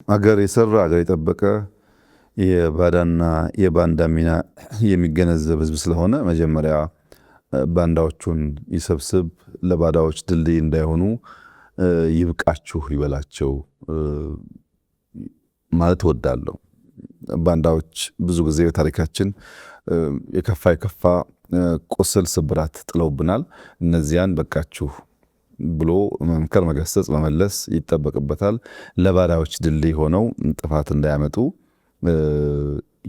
አገር የሰራ አገር የጠበቀ የባዳና የባንዳ ሚና የሚገነዘብ ህዝብ ስለሆነ መጀመሪያ ባንዳዎቹን ይሰብስብ፣ ለባዳዎች ድልድይ እንዳይሆኑ ይብቃችሁ ይበላቸው ማለት እወዳለሁ። ባንዳዎች ብዙ ጊዜ በታሪካችን የከፋ ቁስል ስብራት ጥለውብናል። እነዚያን በቃችሁ ብሎ መምከር፣ መገሰጽ፣ መመለስ ይጠበቅበታል። ለባዳዎች ድልድይ ሆነው ጥፋት እንዳያመጡ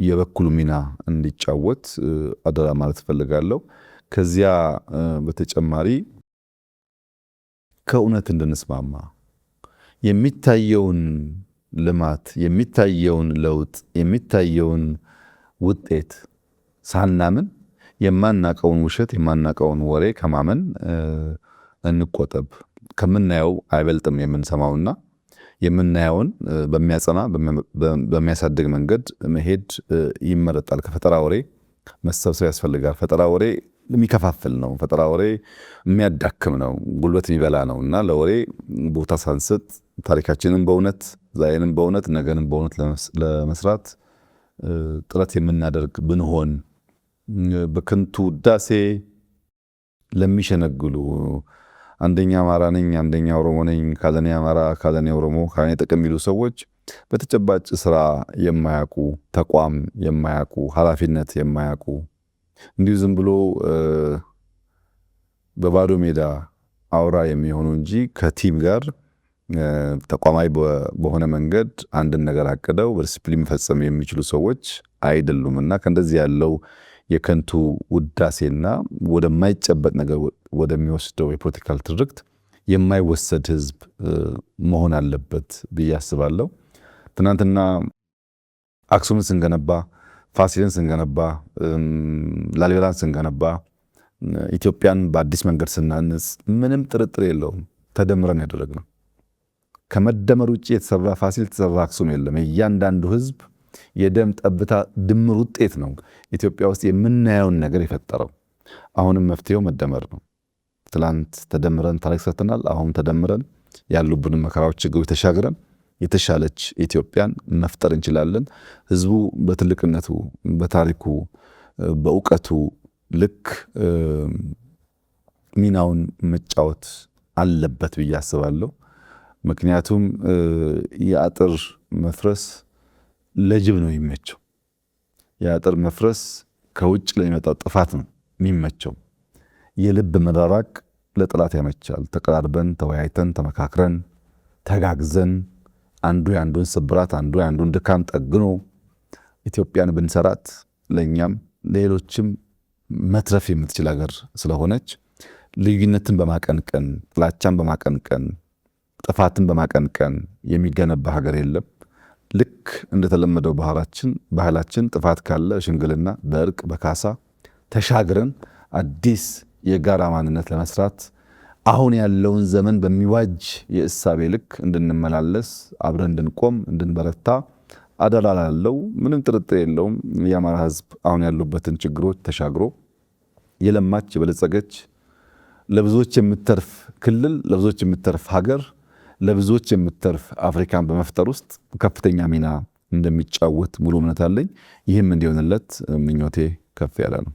የበኩሉ ሚና እንዲጫወት አደራ ማለት እፈልጋለሁ። ከዚያ በተጨማሪ ከእውነት እንድንስማማ የሚታየውን ልማት፣ የሚታየውን ለውጥ፣ የሚታየውን ውጤት ሳናምን የማናቀውን ውሸት፣ የማናቀውን ወሬ ከማመን እንቆጠብ። ከምናየው አይበልጥም የምንሰማውና የምናየውን በሚያጸና በሚያሳድግ መንገድ መሄድ ይመረጣል። ከፈጠራ ወሬ መሰብሰብ ያስፈልጋል። ፈጠራ ወሬ የሚከፋፍል ነው። ፈጠራ ወሬ የሚያዳክም ነው፣ ጉልበት የሚበላ ነው እና ለወሬ ቦታ ሳንሰጥ ታሪካችንን በእውነት ዛሬንም በእውነት ነገንም በእውነት ለመስራት ጥረት የምናደርግ ብንሆን በከንቱ ውዳሴ ለሚሸነግሉ አንደኛ አማራ ነኝ፣ አንደኛ ኦሮሞ ነኝ፣ ካለኔ አማራ፣ ካለኔ ኦሮሞ፣ ካለኔ ጥቅም የሚሉ ሰዎች በተጨባጭ ስራ የማያውቁ፣ ተቋም የማያውቁ፣ ኃላፊነት የማያውቁ እንዲሁ ዝም ብሎ በባዶ ሜዳ አውራ የሚሆኑ እንጂ ከቲም ጋር ተቋማዊ በሆነ መንገድ አንድን ነገር አቅደው በዲስፕሊን መፈጸም የሚችሉ ሰዎች አይደሉም እና ከእንደዚህ ያለው የከንቱ ውዳሴና ወደማይጨበጥ ነገር ወደሚወስደው የፖለቲካል ትርክት የማይወሰድ ህዝብ መሆን አለበት ብዬ አስባለሁ። ትናንትና አክሱምን ስንገነባ፣ ፋሲልን ስንገነባ፣ ላሊበላን ስንገነባ፣ ኢትዮጵያን በአዲስ መንገድ ስናንጽ ምንም ጥርጥር የለውም ተደምረን ያደረግነው። ከመደመር ውጭ የተሰራ ፋሲል፣ የተሰራ አክሱም የለም። እያንዳንዱ ህዝብ የደም ጠብታ ድምር ውጤት ነው ኢትዮጵያ ውስጥ የምናየውን ነገር የፈጠረው። አሁንም መፍትሄው መደመር ነው። ትላንት ተደምረን ታሪክ ሰርተናል። አሁን ተደምረን ያሉብንን መከራዎች፣ ችግሮች ተሻግረን የተሻለች ኢትዮጵያን መፍጠር እንችላለን። ህዝቡ በትልቅነቱ፣ በታሪኩ፣ በእውቀቱ ልክ ሚናውን መጫወት አለበት ብዬ አስባለሁ። ምክንያቱም የአጥር መፍረስ ለጅብ ነው የሚመቸው። የአጥር መፍረስ ከውጭ ለሚመጣው ጥፋት ነው የሚመቸው። የልብ መራራቅ ለጠላት ያመቻል። ተቀራርበን፣ ተወያይተን፣ ተመካክረን፣ ተጋግዘን አንዱ የአንዱን ስብራት፣ አንዱ የአንዱን ድካም ጠግኖ ኢትዮጵያን ብንሰራት ለእኛም ሌሎችም መትረፍ የምትችል ሀገር ስለሆነች ልዩነትን በማቀንቀን፣ ጥላቻን በማቀንቀን፣ ጥፋትን በማቀንቀን የሚገነባ ሀገር የለም። ልክ እንደተለመደው ባህላችን ጥፋት ካለ ሽምግልና፣ በእርቅ፣ በካሳ ተሻግረን አዲስ የጋራ ማንነት ለመስራት አሁን ያለውን ዘመን በሚዋጅ የእሳቤ ልክ እንድንመላለስ፣ አብረን እንድንቆም፣ እንድንበረታ አደራ ላለው ምንም ጥርጥር የለውም። የአማራ ህዝብ አሁን ያሉበትን ችግሮች ተሻግሮ የለማች የበለጸገች ለብዙዎች የምትተርፍ ክልል፣ ለብዙዎች የምትተርፍ ሀገር፣ ለብዙዎች የምትተርፍ አፍሪካን በመፍጠር ውስጥ ከፍተኛ ሚና እንደሚጫወት ሙሉ እምነት አለኝ። ይህም እንዲሆንለት ምኞቴ ከፍ ያለ ነው።